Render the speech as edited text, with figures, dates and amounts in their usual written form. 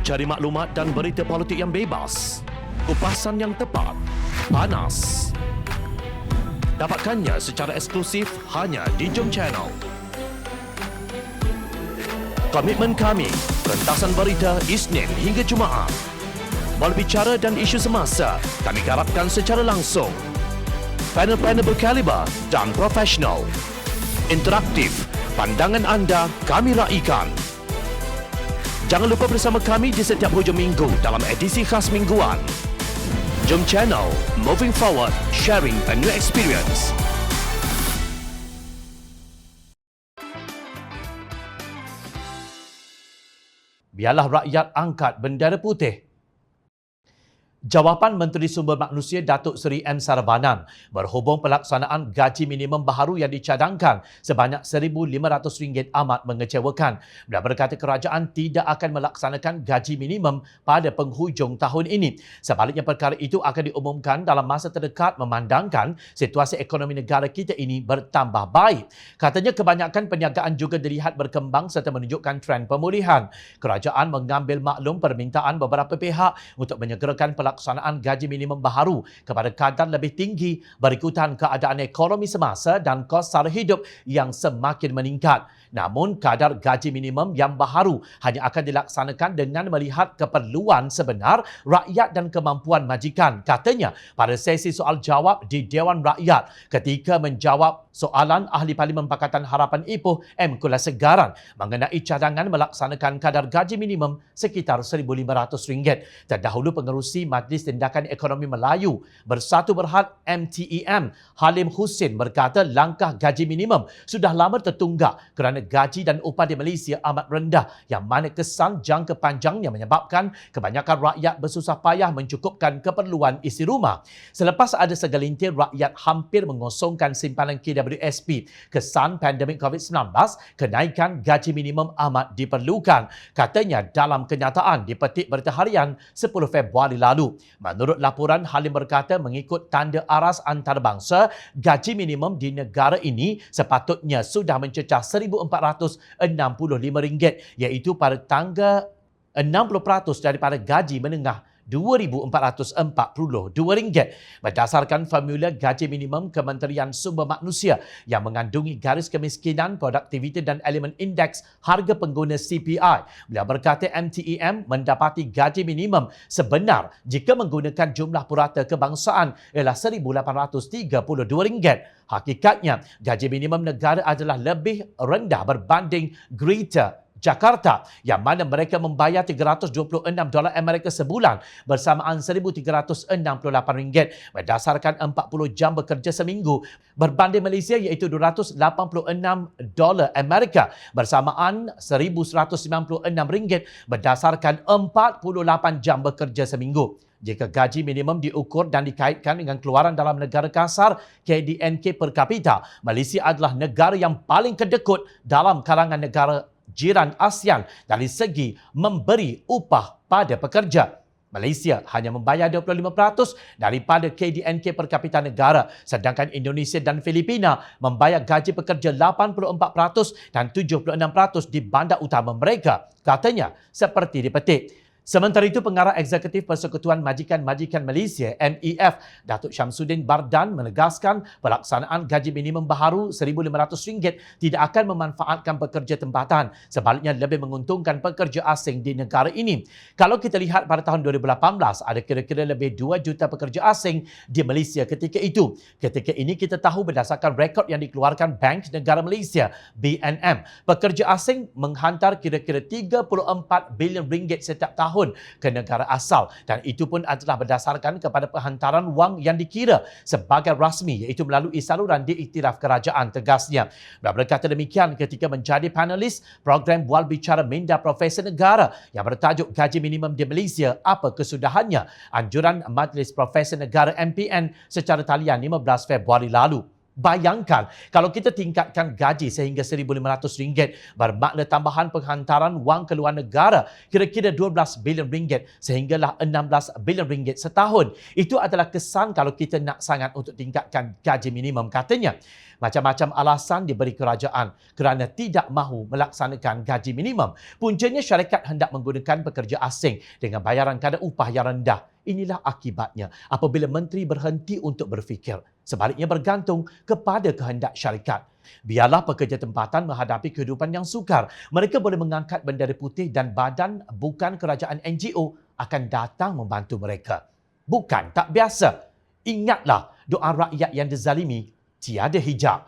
Cari maklumat dan berita politik yang bebas, kupasan yang tepat, panas. Dapatkannya secara eksklusif hanya di Jom Channel. Komitmen kami, pentasan berita Isnin hingga Jumaat. Berbicara dan isu semasa, kami garapkan secara langsung. Panel-panel berkaliber dan profesional. Interaktif, pandangan anda kami raikan. Jangan lupa bersama kami di setiap hujung minggu dalam edisi khas mingguan. Jom Channel, moving forward, sharing a new experience. Biarlah rakyat angkat bendera putih. Jawapan Menteri Sumber Manusia Datuk Seri M. Saravanan berhubung pelaksanaan gaji minimum baharu yang dicadangkan sebanyak RM1,500 amat mengecewakan. Beliau berkata kerajaan tidak akan melaksanakan gaji minimum pada penghujung tahun ini. Sebaliknya perkara itu akan diumumkan dalam masa terdekat memandangkan situasi ekonomi negara kita ini bertambah baik. Katanya kebanyakan perniagaan juga dilihat berkembang serta menunjukkan trend pemulihan. Kerajaan mengambil maklum permintaan beberapa pihak untuk menyegerakan pelaksanaan gaji minimum baharu kepada kadar lebih tinggi berikutan keadaan ekonomi semasa dan kos sara hidup yang semakin meningkat. Namun, kadar gaji minimum yang baharu hanya akan dilaksanakan dengan melihat keperluan sebenar rakyat dan kemampuan majikan. Katanya pada sesi soal jawab di Dewan Rakyat ketika menjawab soalan Ahli Parlimen Pakatan Harapan Ipoh M. Kulasegaran mengenai cadangan melaksanakan kadar gaji minimum sekitar RM1,500. Terdahulu pengerusi Majlis Tindakan Ekonomi Melayu Bersatu Berhad MTEM Halim Hussein berkata langkah gaji minimum sudah lama tertunggak kerana gaji dan upah di Malaysia amat rendah yang mana kesan jangka panjangnya menyebabkan kebanyakan rakyat bersusah payah mencukupkan keperluan isi rumah. Selepas ada segelintir rakyat hampir mengosongkan simpanan KWSP kesan pandemik COVID-19, kenaikan gaji minimum amat diperlukan. Katanya dalam kenyataan di Petik Berita Harian 10 Februari lalu. Menurut laporan, Halim berkata mengikut tanda aras antarabangsa, gaji minimum di negara ini sepatutnya sudah mencecah RM1,465 iaitu pada tangga 60% daripada gaji menengah RM2,442 berdasarkan formula gaji minimum Kementerian Sumber Manusia yang mengandungi garis kemiskinan, produktiviti dan elemen indeks harga pengguna CPI. Beliau berkata MTEM mendapati gaji minimum sebenar jika menggunakan jumlah purata kebangsaan ialah RM1,832. Hakikatnya, gaji minimum negara adalah lebih rendah berbanding Greater Jakarta yang mana mereka membayar $326 Amerika sebulan bersamaan RM1,368 berdasarkan 40 jam bekerja seminggu berbanding Malaysia iaitu $286 Amerika bersamaan RM1,196 berdasarkan 48 jam bekerja seminggu. Jika gaji minimum diukur dan dikaitkan dengan keluaran dalam negara kasar KDNK per kapita, Malaysia adalah negara yang paling kedekut dalam kalangan negara jiran ASEAN dari segi memberi upah pada pekerja. Malaysia hanya membayar 25% daripada KDNK per kapita negara, sedangkan Indonesia dan Filipina membayar gaji pekerja 84% dan 76% di bandar utama mereka. Katanya seperti dipetik. Sementara itu, Pengarah Eksekutif Persekutuan Majikan-Majikan Malaysia MEF, Datuk Syamsuddin Bardan menegaskan pelaksanaan gaji minimum baharu RM1,500 tidak akan memanfaatkan pekerja tempatan. Sebaliknya lebih menguntungkan pekerja asing di negara ini. Kalau kita lihat pada tahun 2018, ada kira-kira lebih 2 juta pekerja asing di Malaysia ketika itu. Ketika ini kita tahu berdasarkan rekod yang dikeluarkan Bank Negara Malaysia, BNM, pekerja asing menghantar kira-kira RM34 bilion setiap tahun ke negara asal dan itu pun adalah berdasarkan kepada penghantaran wang yang dikira sebagai rasmi iaitu melalui saluran diiktiraf kerajaan, tegasnya. Beliau berkata demikian ketika menjadi panelis program Bual Bicara Minda Profesor Negara yang bertajuk Gaji Minimum di Malaysia, apa kesudahannya? Anjuran Majlis Profesor Negara MPN secara talian 15 Februari lalu. Bayangkan kalau kita tingkatkan gaji sehingga RM1,500 bermakna tambahan penghantaran wang ke luar negara kira-kira RM12 bilion sehinggalah RM16 bilion setahun. Itu adalah kesan kalau kita nak sangat untuk tingkatkan gaji minimum katanya. Macam-macam alasan diberi kerajaan kerana tidak mahu melaksanakan gaji minimum. Puncanya syarikat hendak menggunakan pekerja asing dengan bayaran kadar upah yang rendah. Inilah akibatnya apabila menteri berhenti untuk berfikir. Sebaliknya bergantung kepada kehendak syarikat. Biarlah pekerja tempatan menghadapi kehidupan yang sukar. Mereka boleh mengangkat bendera putih dan badan bukan kerajaan NGO akan datang membantu mereka. Bukan tak biasa. Ingatlah, doa rakyat yang dizalimi tiada hijab.